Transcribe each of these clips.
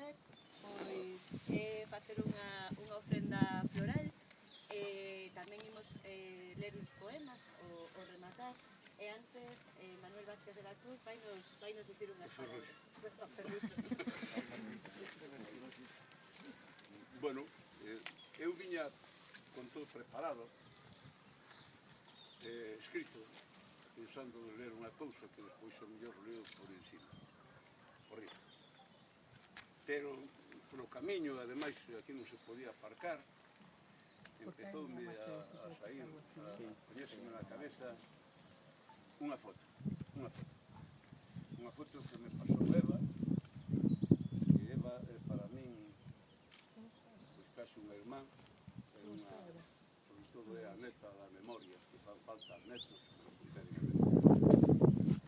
facer pois é facer unha ofrenda floral. Tamén imos ler uns poemas ao rematar, e antes Manuel Vázquez de la Cruz vainos dicir unhas palabras. Bueno, eu viña con todo preparado, escrito, pensando en ler unha cousa que despois o mellor leo por encima, por riba. Pero polo camiño, ademais, aquí non se podía aparcar, empezoume a sair, a poñérseme na cabeza unha foto que me pasou Eva, que Eva é para min pois casi unha irmán, sobre todo é a neta da memoria, que fan falta netos que non puxeren a memoria.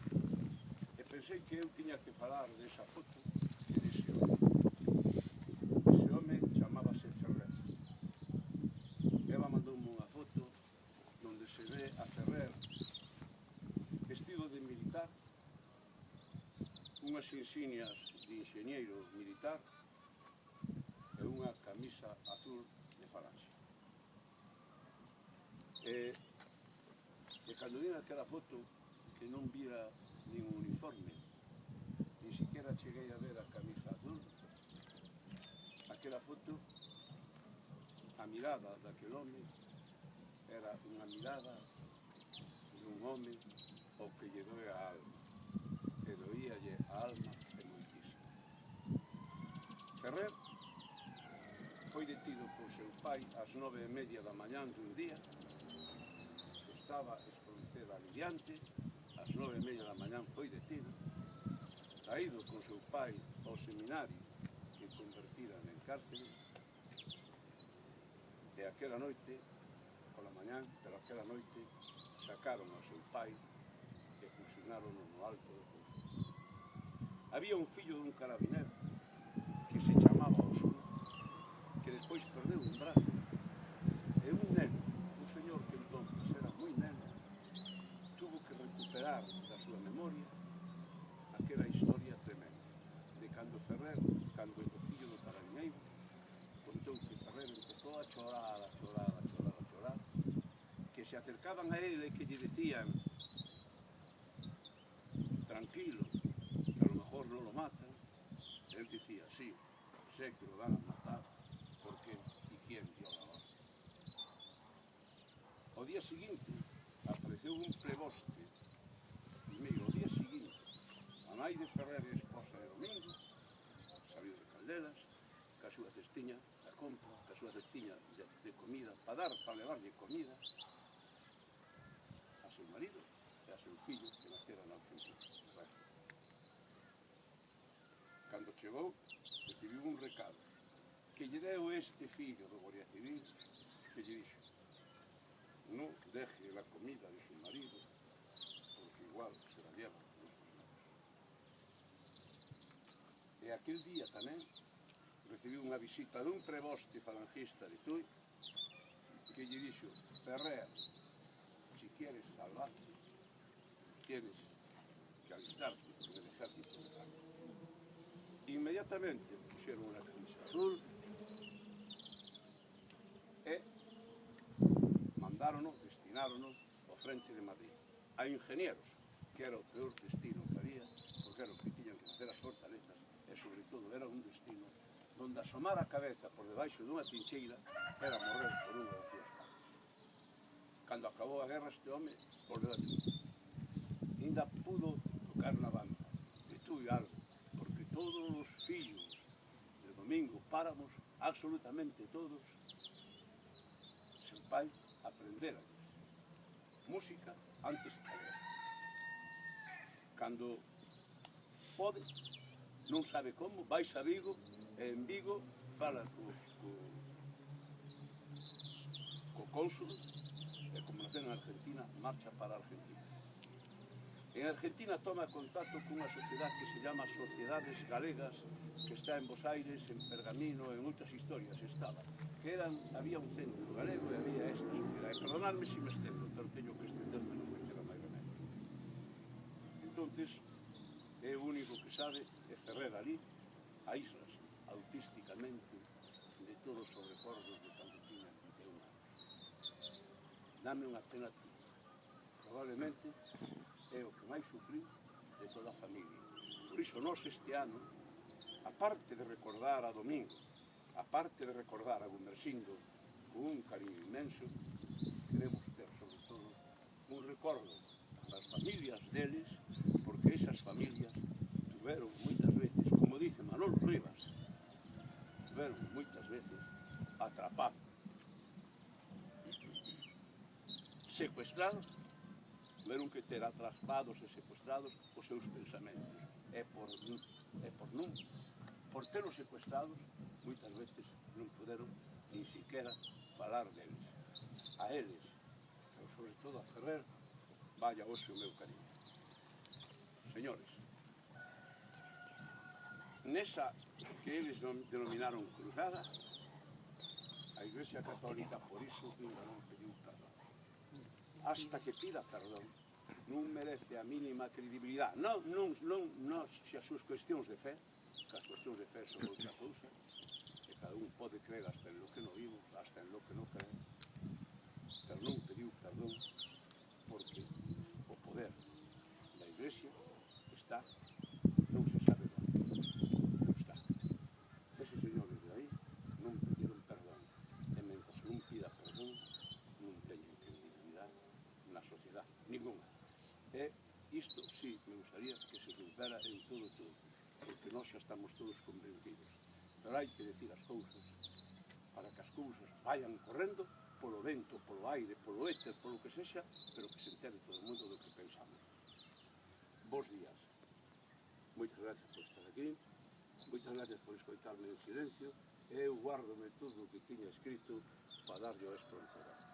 E pensei que eu tiña que falar desa foto e dese home. Ese home chamábase Ferrer. Eva mandoume unha foto onde se ve a Ferrer vestido de militar, unhas insignias de enxeñeiro militar e unha camisa azul de falanxe. E cando vi aquela foto, que non vira nin uniforme, ni siquiera cheguei a ver a camisa azul, aquela foto, a mirada daquel home era unha mirada dun home ao que lle doe a alma, e doíalle a alma e moitísimo. Ferrer foi detido por seu pai ás 9:30 da mañán dun día, estaba Espronceda adiante, ás 9:30 da mañán foi detido, traído con seu pai ao seminario que convertiran en cárcere, e aquela noite, pola mañán, pero aquela noite, sacaron ao seu pai e fusionaron no alto do Pouso. Había un fillo dun carabinero que se chamaba Osuna, que despois perdeu un brazo, e un neno, un señor que entonces era moi neno, tuvo que recuperar da súa memoria aquela historia tremenda de cando Ferrer, cando o fillo do carabineiro, contou que Ferrer empezou a chorar, que se acercaban a él e que lle decían tranquilo, que a lo mejor non lo matan. Él dicía, sí, sé que lo van a matar, porque y quién dio la orden. O día seguinte apareceu un preboste, primeiro, o día seguinte, a nai de Ferrer e esposa de Domingo, saliu de Caldelas, ca súa cestiña da compra, ca súa cestiña de comida, para levarlle comida a seu marido e a seu fillo que nacera na Argentina. Cando chegou, recibiu un recado que lle deu este fillo do Guardia Civil, que lle dixo: no deje la comida de su marido, porque igual se la llevan nuestros netos. E aquel día tamén recibiu unha visita dun preboste falangista de Tui, que lle dixo: Ferrer, si quieres salvarte, tienes que alistarte en el ejército de Franco. Inmediatamente puxeron unha camisa azul e mandárono, destinárono ao frente de Madrid, a ingenieros, que era o peor destino que había, porque era o que tiñan que facer as fortalezas, e sobre todo era un destino donde asomar a cabeza por debaixo dunha trincheira era morrer por unha das súas partes. Cando acabou a guerra, este home volveu a Tui. Ainda pudo tocar na banda de Tui algo, porque todos os fillos de Domingo Páramos, absolutamente todos, seu pai aprendera música antes que a guerra. Cando pode, non sabe como, vais a Vigo, e en Vigo fala co cónsul, e como naceu na Argentina, marcha para a Argentina. En Argentina toma contacto cunha sociedade que se llama Sociedades Galegas, que está en Bos Aires, en Pergamino, en outras historias estaba, que había un centro galego e había esta sociedade. Perdonadme se me estendo, pero teño que estenderme, non me queda máis remedio. Entonces, é o único que sabe é Ferrer ali, a Islas, a artísticamente de todos os recordos de cando tiña 21 anos. Dame unha pena triste. Probablemente é o que máis sufrí de toda a familia. Por iso nós este ano, aparte de recordar a Domingo, aparte de recordar a Gumersindo con un cariño inmenso, queremos ter sobre todo un recordo das familias deles, porque esas familias tuveron moitas veces, como dice Manolo Rivas, tuveron moitas veces atrapados, secuestrados, tuveron que ter atrapados e secuestrados os seus pensamentos. E por telos secuestrados, moitas veces non puderon nin siquiera falar deles. A eles, pero sobre todo a Ferrer, vaya hoxe o meu cariño. Señores, nesa que eles denominaron cruzada, a Iglesia Católica por iso ainda non pediu perdón. Hasta que pida perdón, non merece a mínima credibilidade. Non se as súas cuestións de fe, que as cuestións de fe son outra cousa, que cada un pode creer hasta en lo que non vimos, hasta en lo que non creemos, pero non pediu perdón porque o poder da Iglesia está, non se sabe onde, pero está. Eses señores de aí non pediron perdón, e mentre non pida perdón non teñen credibilidade na sociedade, ninguna. E isto sí me gustaría que se rompera en todo, porque nós xa estamos todos convencidos. Pero hai que decir as cousas para que as cousas vayan correndo polo vento, polo aire, polo éter, polo que sexa, pero que se entere todo o mundo do que pensamos. Bos días. Moitas gracias por estar aquí, moitas gracias por escoitarme en silencio, e eu guárdome todo o que tiña escrito para darlle a esta entera.